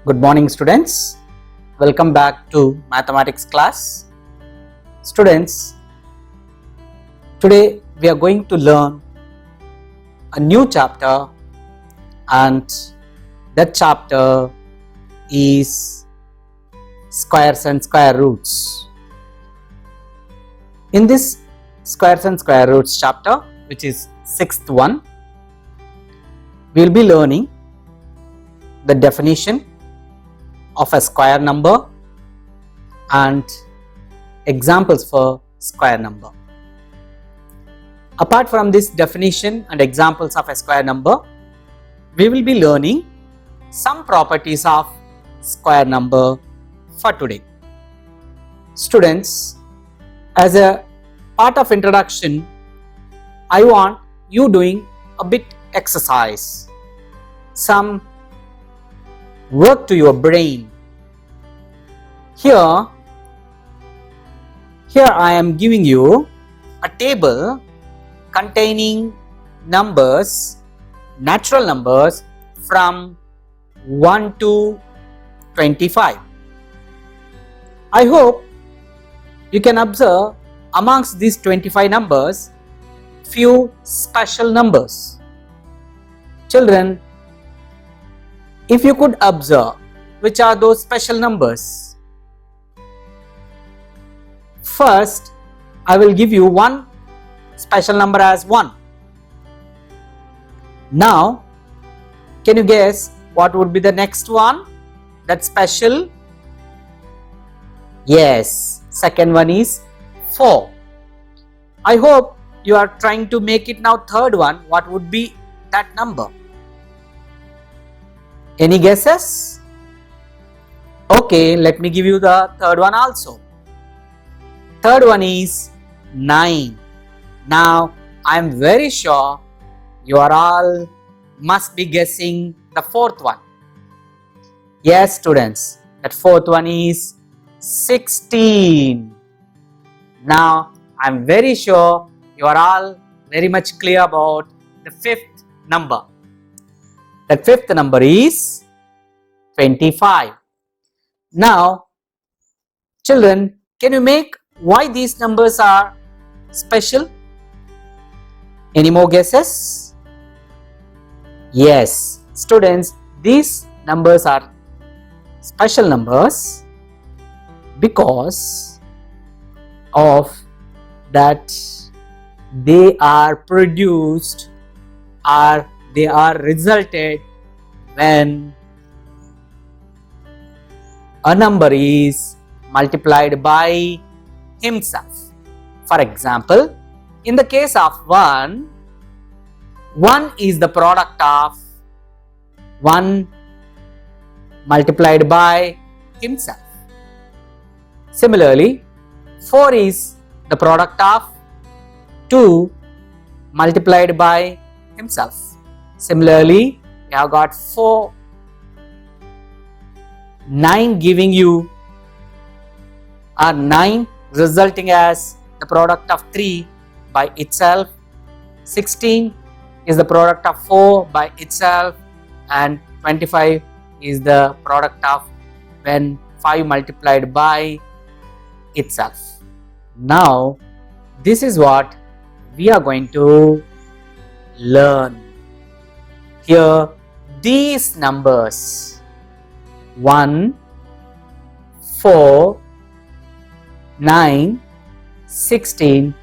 Good morning, students. Welcome back to mathematics class. Students, today we are going to learn a new chapter, and that chapter is squares and square roots. In this squares and square roots chapter, which is sixth one, we will be learning the definition of a square number and examples for square number. Apart from this definition and examples of a square number, we will be learning some properties of square number for today. Students, as a part of introduction, I want you doing a bit exercise, some work to your brain. Here I am giving you a table containing numbers, natural numbers from 1 to 25. I hope you can observe amongst these 25 numbers few special numbers. Children, if you could observe, which are those special numbers? First, I will give you one special number as 1. Now, can you guess what would be the next one? That's special? Yes, second one is 4. I hope you are trying to make it now third one. What would be that number? Any guesses? Okay, let me give you the third one also. Third one is 9. Now, I am very sure you are all must be guessing the fourth one. Yes, students, that fourth one is 16. Now, I am very sure you are all very much clear about the fifth number. The fifth number is 25. Now, children, can you make why these numbers are special? Any more guesses? Yes, students, these numbers are special numbers because of that they are produced or they are resulted when a number is multiplied by himself. For example, in the case of 1 is the product of 1 multiplied by himself. Similarly, 4 is the product of 2 multiplied by himself. Similarly, you have got 4, 9 giving you, or 9 resulting as the product of 3 by itself, 16 is the product of 4 by itself, and 25 is the product of when 5 multiplied by itself. Now, this is what we are going to learn. Here, these numbers 1, 4, 9, 16,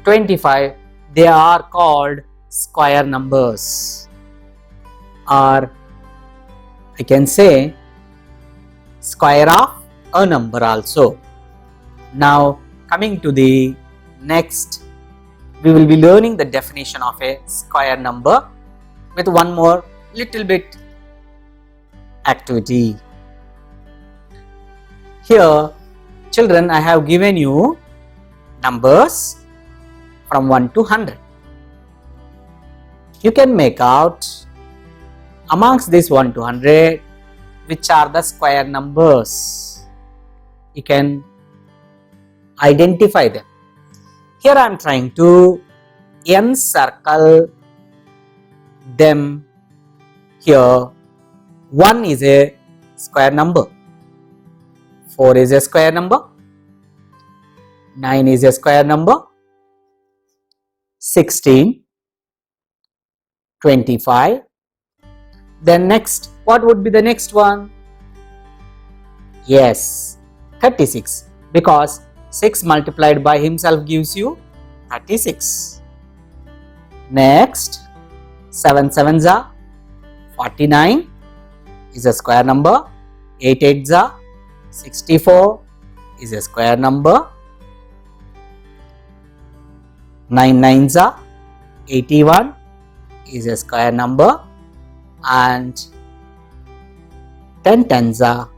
25, they are called square numbers, or I can say square of a number also. Now, coming to the next, we will be learning the definition of a square number with one more little bit activity. Here, children, I have given you numbers from 1 to 100. You can make out amongst this 1 to 100 which are the square numbers. You can identify them. Here I am trying to encircle them here. 1 is a square number. 4 is a square number. 9 is a square number. 16, 25. Then next, what would be the next one? Yes, 36, because 6 multiplied by himself gives you 36. Next, 7 sevens are 49 is a square number. 8 eights are 64 is a square number. 9 nines are 81 is a square number. And 10 tens are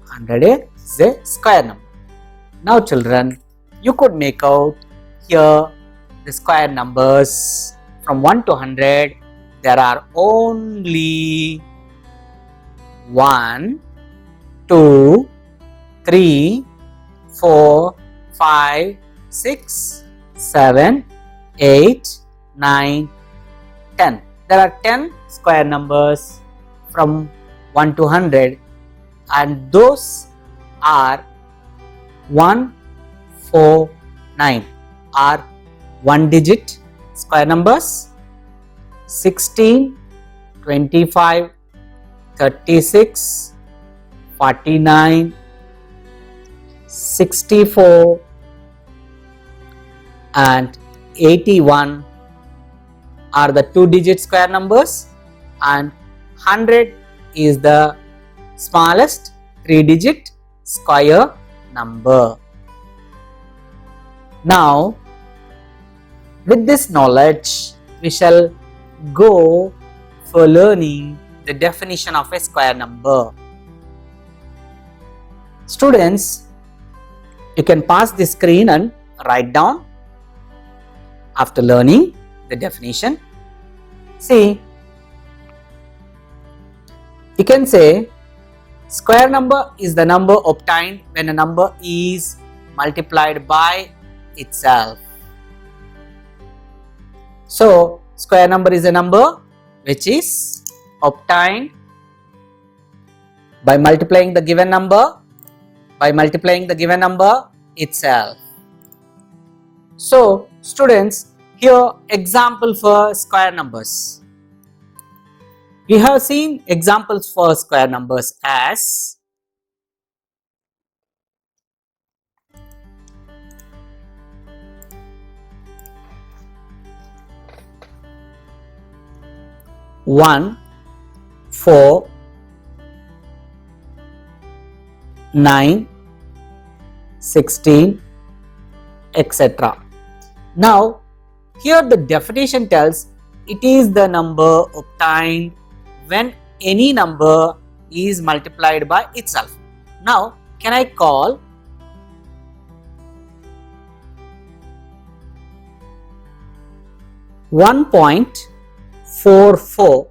100 is a square number. Now children, you could make out here the square numbers from 1 to 100. There are only 1, 2, 3, 4, 5, 6, 7, 8, 9, 10. There are 10 square numbers from 1 to 100, and those are 1, 4, 9 are 1 digit square numbers. 16, 25, 36, 49, 64 and 81 are the 2 digit square numbers, and 100 is the smallest 3 digit square number. Now, with this knowledge, we shall go for learning the definition of a square number. Students, you can pass the screen and write down after learning the definition. See, you can say square number is the number obtained when a number is multiplied by itself. So, square number is a number which is obtained by multiplying the given number itself. So, students, here example for square numbers. We have seen examples for square numbers as 1, 4, 9, 16, etc. Now, here the definition tells it is the number obtained when any number is multiplied by itself. Now, can I call 1.44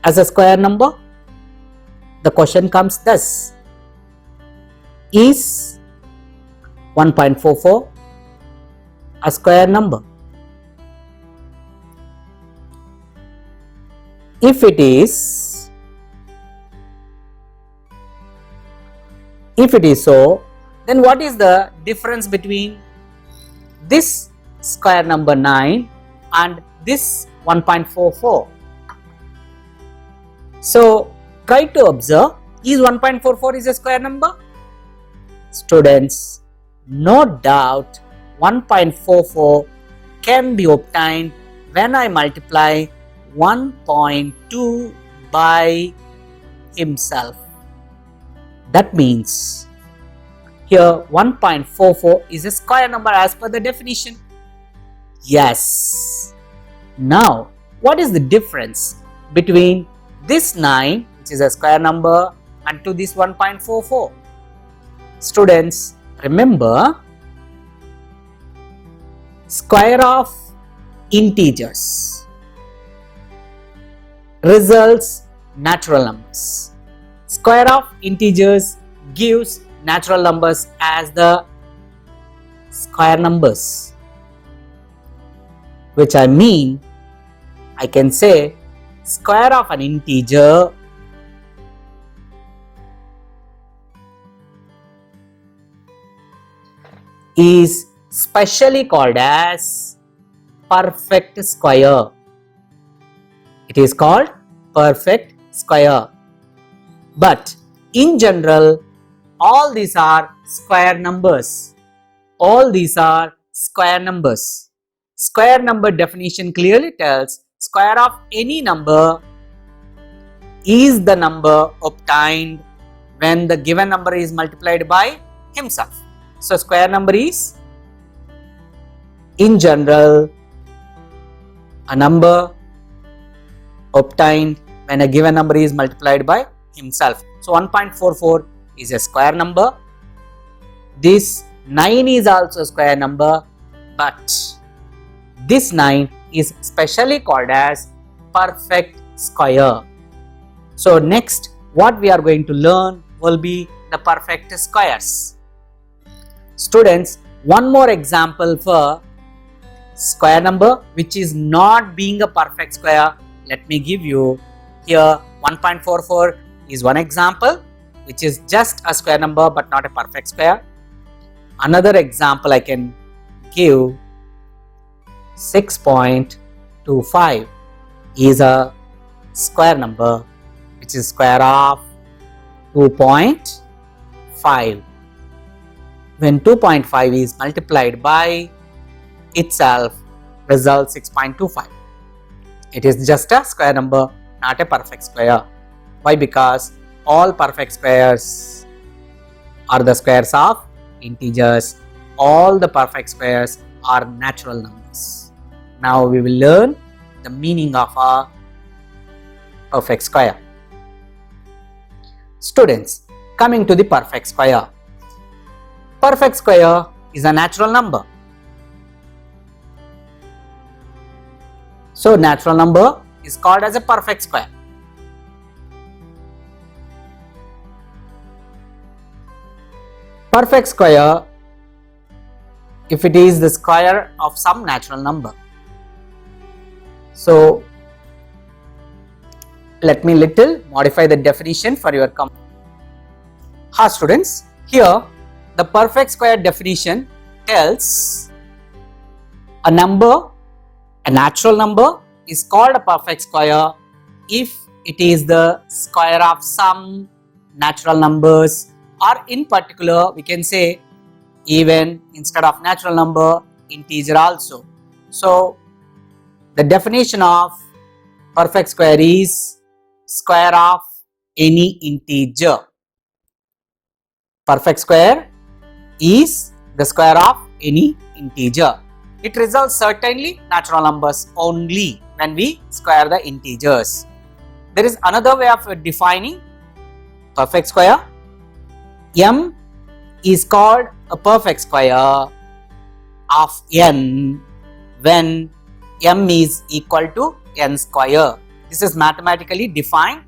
as a square number? The question comes thus: is 1.44 a square number? If it is so, then what is the difference between this square number 9 and this 1.44? So, try to observe, is 1.44 is a square number? Students, no doubt 1.44 can be obtained when I multiply 1.2 by himself. That means here 1.44 is a square number as per the definition. Yes. Now, what is the difference between this 9, which is a square number, and to this 1.44? Students, remember, square of integers results natural numbers. Square of integers gives natural numbers as the square numbers, which I mean, I can say square of an integer is specially called as perfect square. It is called perfect square. But in general, all these are square numbers. All these are square numbers. Square number definition clearly tells square of any number is the number obtained when the given number is multiplied by himself. So square number is in general a number obtained when a given number is multiplied by himself. So 1.44 is a square number. This 9 is also a square number, but this 9 is specially called as perfect square. So next what we are going to learn will be the perfect squares. Students, one more example for square number which is not being a perfect square, let me give you. Here 1.44 is one example which is just a square number but not a perfect square. Another example I can give, 6.25 is a square number which is square of 2.5. When 2.5 is multiplied by itself, results 6.25. It is just a square number, not a perfect square. Why? Because all perfect squares are the squares of integers. All the perfect squares are natural numbers. Now we will learn the meaning of a perfect square. Students, coming to the perfect square. Perfect square is a natural number. So natural number is called as a perfect square. Perfect square if it is the square of some natural number. So let me little modify the definition for your comfort. Students, here the perfect square definition tells a number, a natural number is called a perfect square if it is the square of some natural numbers, or in particular we can say even instead of natural number, integer also. So the definition of perfect square is square of any integer. Perfect square is the square of any integer. It results certainly natural numbers only when we square the integers. There is another way of defining perfect square. M is called a perfect square of n when m is equal to n square. This is mathematically defined.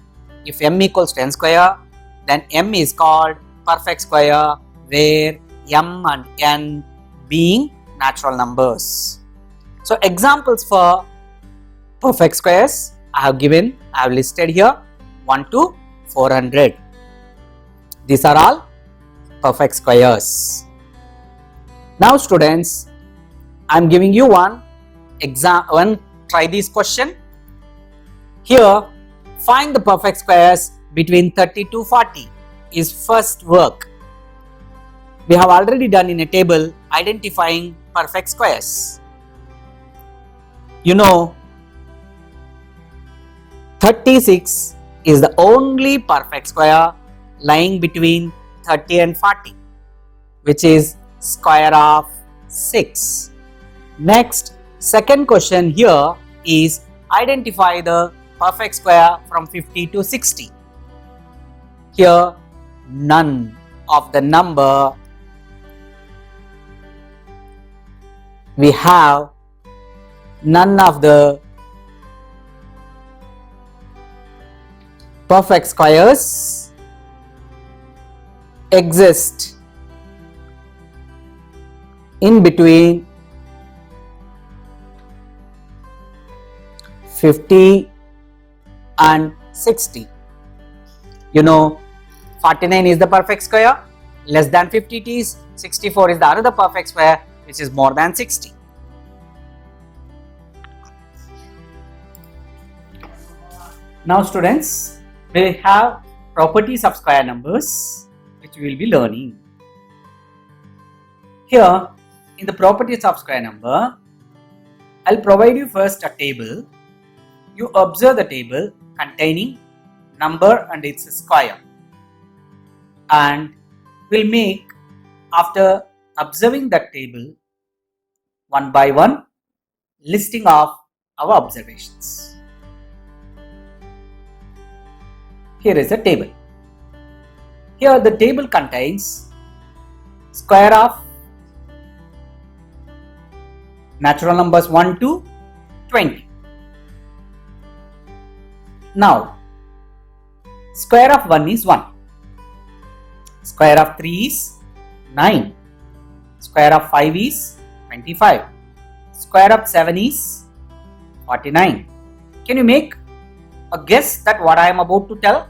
If m equals to n square, then m is called perfect square where m and n being natural numbers. So examples for perfect squares I have listed here 1 to 400. These are all perfect squares. Now students, I am giving you one try this question. Here, find the perfect squares between 30 to 40 is first work. We have already done in a table identifying perfect squares. You know, 36 is the only perfect square lying between 30 and 40, which is square of 6. Next, second question here is identify the perfect square from 50 to 60. Here, none of the number we have none of the perfect squares exist in between 50 and 60. You know, 49 is the perfect square, less than 50 it is 64 is the another perfect square which is more than 60. Now students, we have properties of square numbers which we will be learning. Here in the properties of square number, I'll provide you first a table. You observe the table containing number and its square, and we'll make, after observing that table one by one, listing of our observations. Here is the table. Here the table contains square of natural numbers 1 to 20. Now, square of 1 is 1. Square of 3 is 9. Square of 5 is 25. Square of 7 is 49. Can you make a guess that what I am about to tell?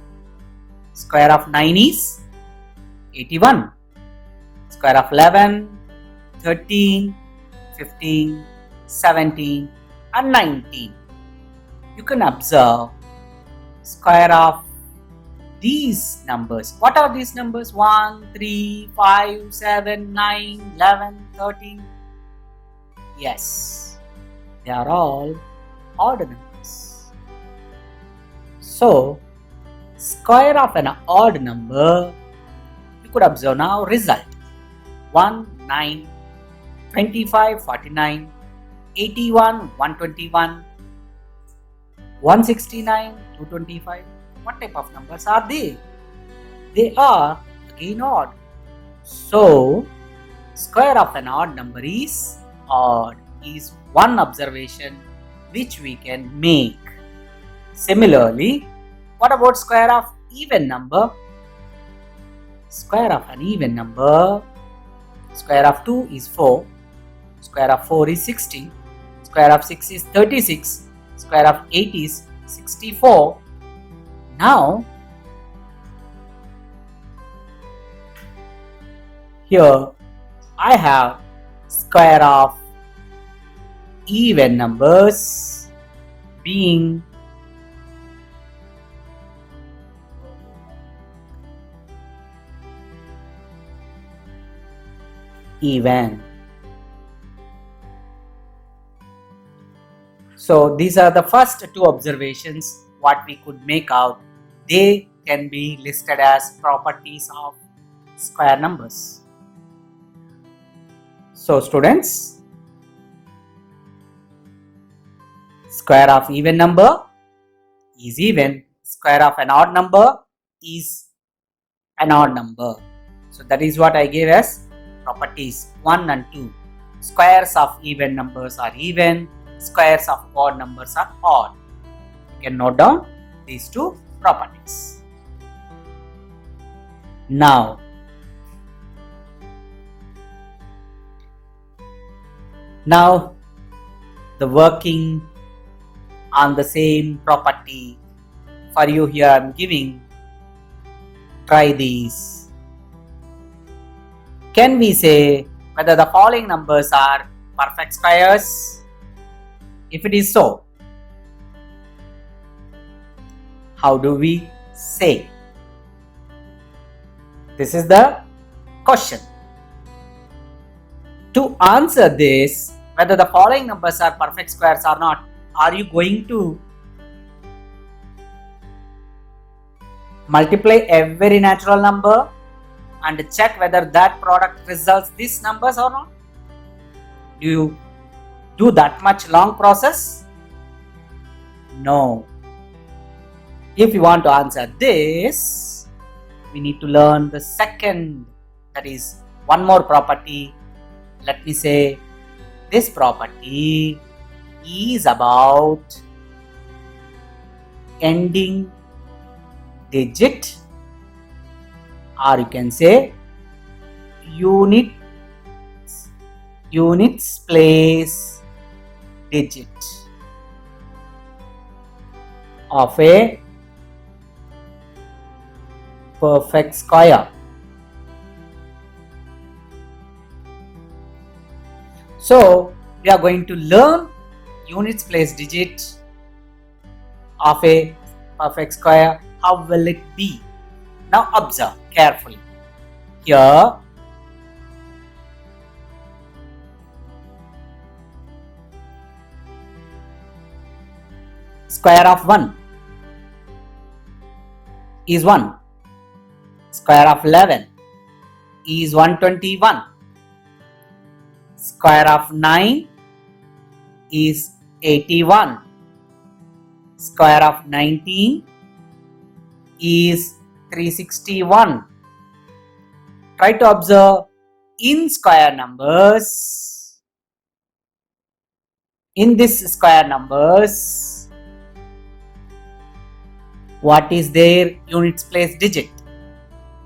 Square of 9 is 81. Square of 11, 13, 15, 17 and 19. You can observe square of these numbers. What are these numbers? 1, 3, 5, 7, 9, 11, 13. Yes, they are all odd numbers. So, square of an odd number, you could observe now result. 1, 9, 25, 49, 81, 121, 169, 225. What type of numbers are they? They are again odd. So, square of an odd number is odd, is one observation which we can make. Similarly, what about square of even number? Square of an even number, square of 2 is 4, square of 4 is 16, square of 6 is 36, square of 8 is 64. Now, here I have square of even numbers being even. So these are the first two observations what we could make out. They can be listed as properties of square numbers. So students, square of even number is even, square of an odd number is an odd number. So that is what I gave as properties 1 and 2. Squares of even numbers are even, squares of odd numbers are odd. You can note down these two properties. Now, the working on the same property for you here I am giving. Try these. Can we say whether the following numbers are perfect squares? If it is so, how do we say? This is the question. To answer this, whether the following numbers are perfect squares or not, are you going to multiply every natural number and check whether that product results these numbers or not? Do you do that much long process? No. If you want to answer this, we need to learn the second, that is one more property. Let me say this property is about ending digit, or you can say units place digit of a perfect square. So we are going to learn units place digit of a perfect square. How will it be? Now observe carefully. Here square of 1 is 1. Square of 11 is 121. Square of 9 is 81. Square of 19 is 361. Try to observe in square numbers. In this square numbers, what is their units place digit?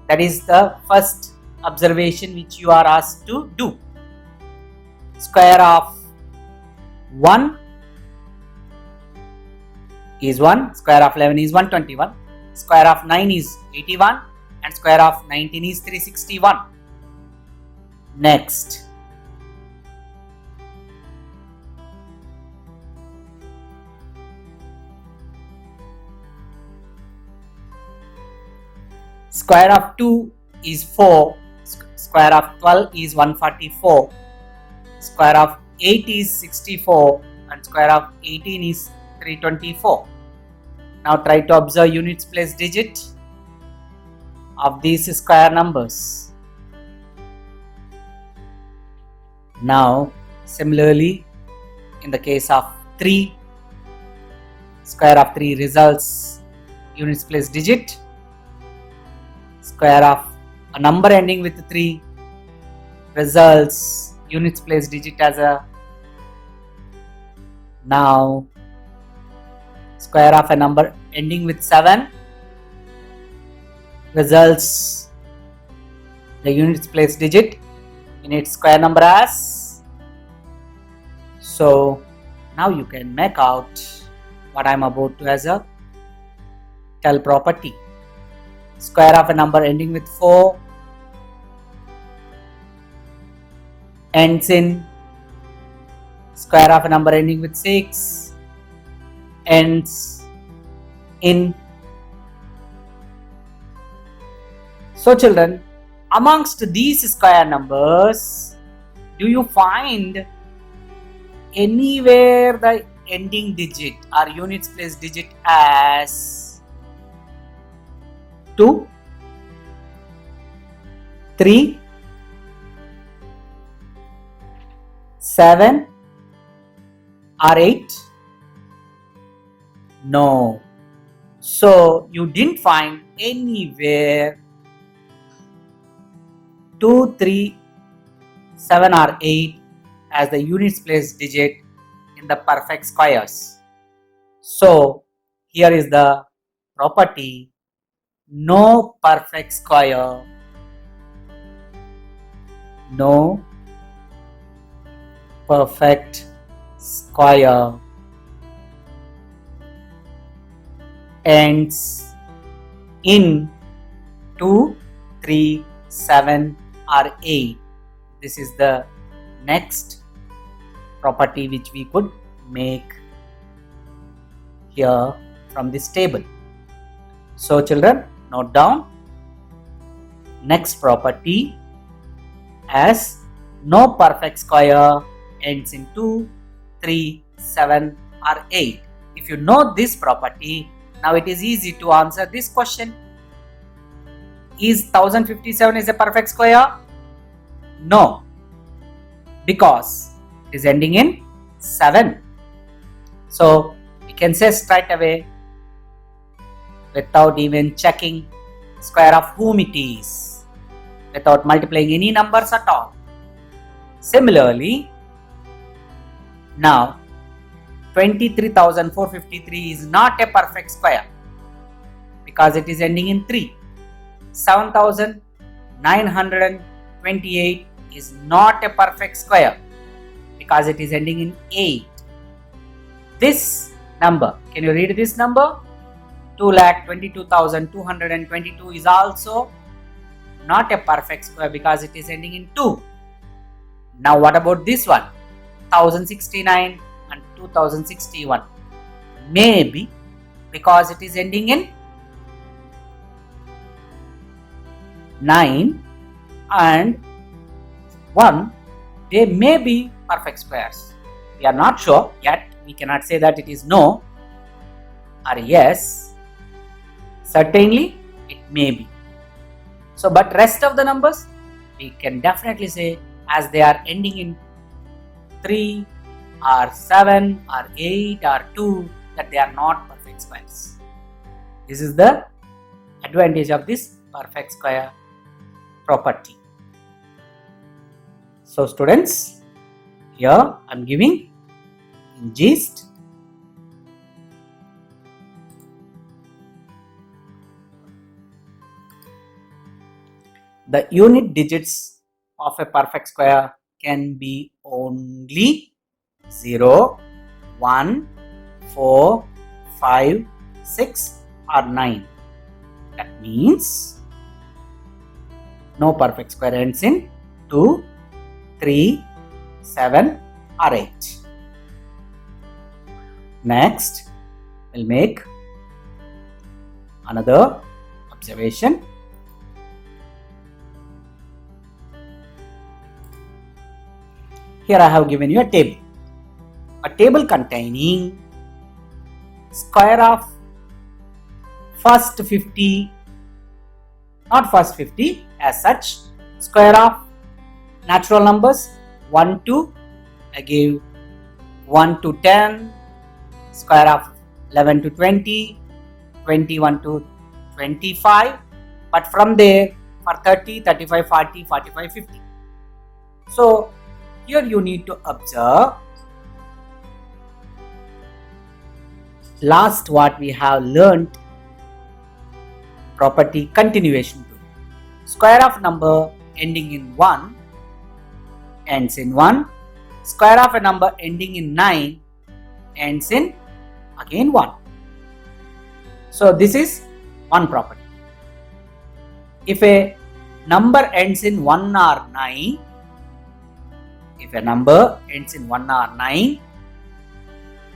That is the first observation which you are asked to do. Square of 1 is 1, square of 11 is 121, square of 9 is 81 and square of 19 is 361. Next, square of 2 is 4, square of 12 is 144, square of 8 is 64 and square of 18 is 324. Now try to observe units place digit of these square numbers. Now similarly in the case of 3, square of 3 results units place digit. Square of a number ending with 3 results units place digit as a. Now square of a number ending with 7 results the units place digit in its square number as. So now you can make out what I am about to as a tell property. Square of a number ending with 4 ends in. Square of a number ending with 6 ends in. So children, amongst these square numbers, do you find anywhere the ending digit or units place digit as 2, 3, 7 or 8? No. So you didn't find anywhere 2, 3, 7 or 8 as the units place digit in the perfect squares. So here is the property: no perfect square, no perfect square ends in 2, 3, 7 or 8. This is the next property which we could make here from this table. So children, note down next property as no perfect square ends in 2, 3, 7 or 8. If you know this property, now it is easy to answer this question. Is 1057 is a perfect square? No, because it is ending in 7. So we can say straight away without even checking square of whom it is, without multiplying any numbers at all. Similarly, now 23,453 is not a perfect square because it is ending in 3. 7,928 is not a perfect square because it is ending in 8. This number, can you read this number? 2,22,222 is also not a perfect square because it is ending in 2. Now what about this one? 1069 and 2061? Maybe because it is ending in 9 and 1, they may be perfect squares. We are not sure yet. We cannot say that it is no or yes. Certainly it may be. So, but rest of the numbers we can definitely say, as they are ending in 3 or 7 or 8 or 2, that they are not perfect squares. This is the advantage of this perfect square property. So students, here I am giving in gist the unit digits of a perfect square can be only 0, 1, 4, 5, 6 or 9. That means no perfect square ends in 2, 3, 7 or 8. Next, we'll make another observation. Here I have given you a table. A table containing square of first 50, not first 50 as such, square of natural numbers 1 to, I gave 1 to 10, square of 11 to 20, 21 to 25, but from there for 30, 35, 40, 45, 50. So here you need to observe last what we have learned, property continuation to. Square of number ending in 1 ends in 1. Square of a number ending in 9 ends in again 1. So this is one property. If a number ends in 1 or 9, if a number ends in 1 or 9,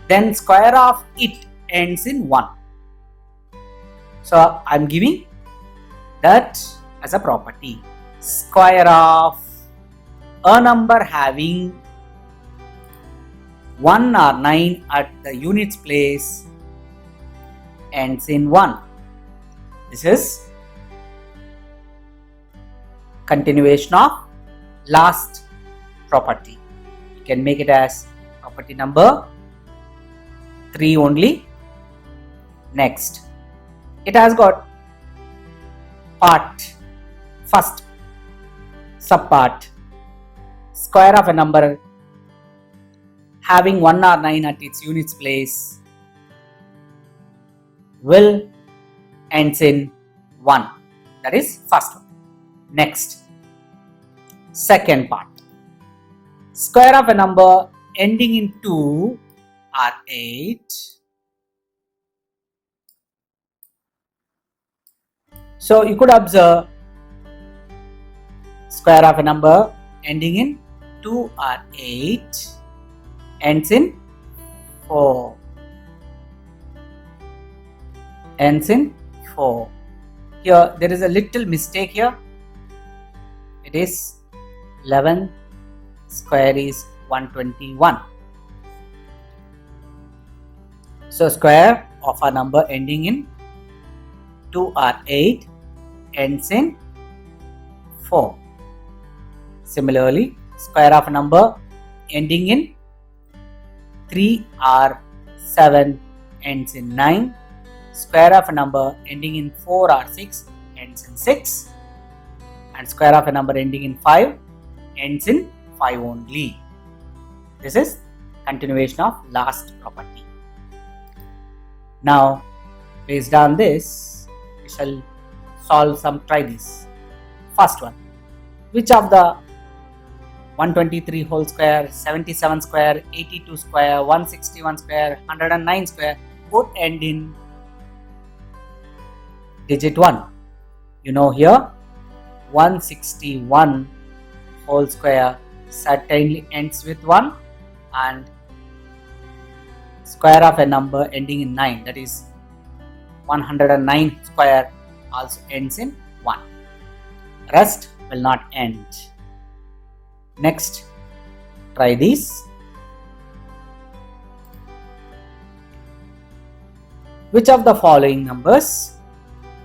then square of it ends in 1. So I am giving that as a property. Square of a number having 1 or 9 at the units place ends in 1. This is continuation of last property. You can make it as property number 3 only. Next, it has got part, first subpart, square of a number having 1 or 9 at its units place will ends in 1. That is first one. Next, second part, square of a number ending in 2 or 8 . So you could observe square of a number ending in 2 or 8 ends in 4. Ends in 4. Here there is a little mistake here. It is 11 square is 121. So square of a number ending in 2 or 8 ends in 4. Similarly, square of a number ending in 3 or 7 ends in 9. Square of a number ending in 4 or 6 ends in 6. And square of a number ending in 5 ends in 5 only. This is continuation of last property. Now, based on this, we shall solve some trivias. First one, which of the 123 whole square, 77 square, 82 square, 161 square, 109 square would end in digit 1? You know here 161 whole square certainly ends with 1. and square of a number ending in 9, that is 109 square, also ends in 1. Rest will not end. Next, try this. Which of the following numbers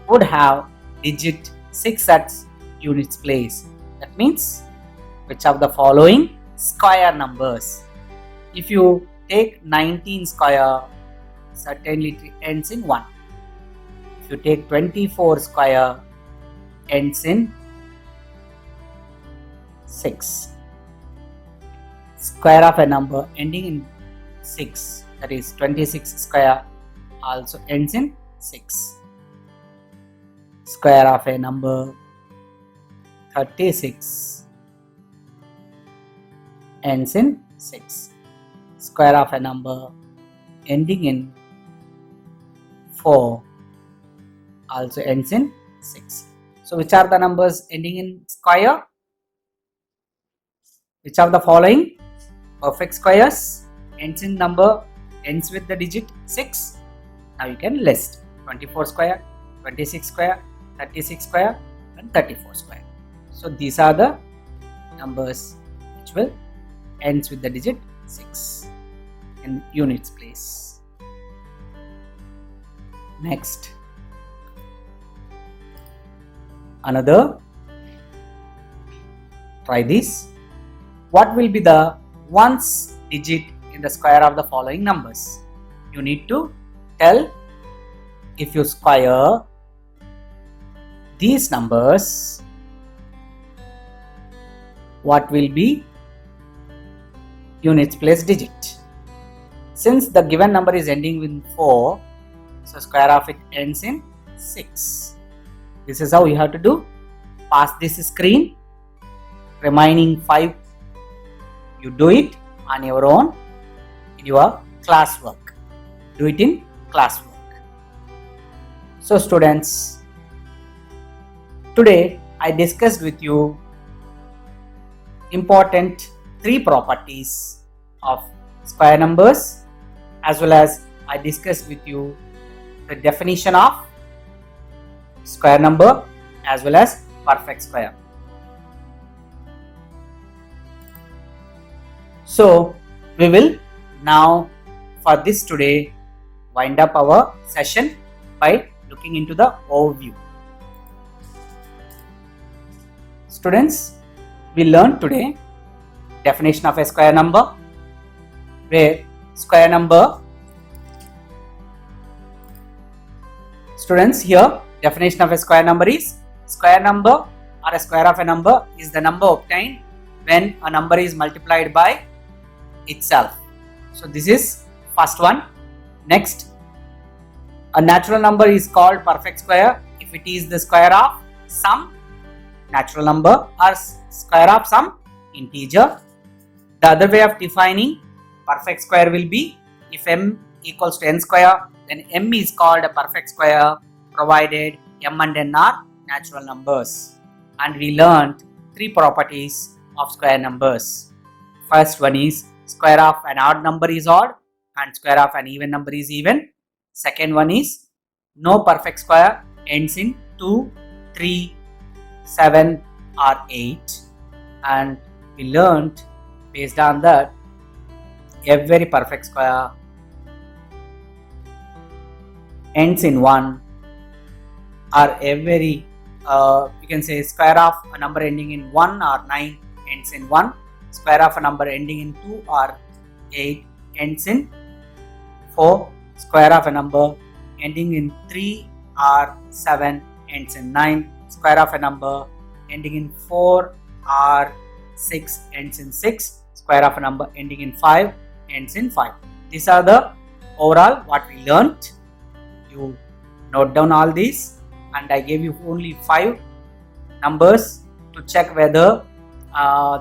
would have digit 6 at units place? That means, which of the following square numbers? If you take 19 square, certainly it ends in 1. If you take 24 square, ends in 6. Square of a number ending in 6, that is 26 square, also ends in 6. Square of a number 36 ends in 6. Square of a number ending in 4 also ends in 6. So which are the numbers ending in square? Which of the following perfect squares ends in number, ends with the digit 6? Now you can list 24 square, 26 square, 36 square and 34 square. So these are the numbers which will ends with the digit 6 in units place. Next, another, try this. What will be the ones digit in the square of the following numbers? You need to tell. If you square these numbers, what will be units place digit? Since the given number is ending with 4, so square of it ends in 6. This is how you have to do. Pass this screen. Remaining 5, you do it on your own in your classwork. Do it in classwork. So students, today I discussed with you important 3 properties of square numbers, as well as I discussed with you the definition of square number as well as perfect square. So we will now for this today wind up our session by looking into the overview. Students, we learned today definition of a square number, where square number, students, here definition of a square number is square number or a square of a number is the number obtained when a number is multiplied by itself. So this is first one. Next, a natural number is called perfect square if it is the square of some natural number or square of some integer. The other way of defining perfect square will be if m equals to n square, then m is called a perfect square provided m and n are natural numbers. And we learned 3 properties of square numbers. First one is square of an odd number is odd and square of an even number is even. Second one is no perfect square ends in 2, 3, 7 or 8, and we learned based on that every perfect square ends in 1, or every you can say square of a number ending in 1 or 9 ends in 1, square of a number ending in 2 or 8 ends in 4, square of a number ending in 3 or 7 ends in 9, square of a number ending in 4 or 6 ends in 6, square of a number ending in 5 ends in 5. These are the overall what we learnt. You note down all these, and I gave you only 5 numbers to check whether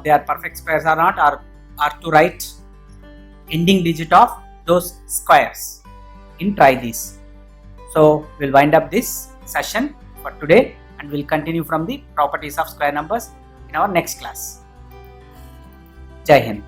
they are perfect squares or not, or to write ending digit of those squares. Try this. So we'll wind up this session for today, and we'll continue from the properties of square numbers in our next class. Jai Hind.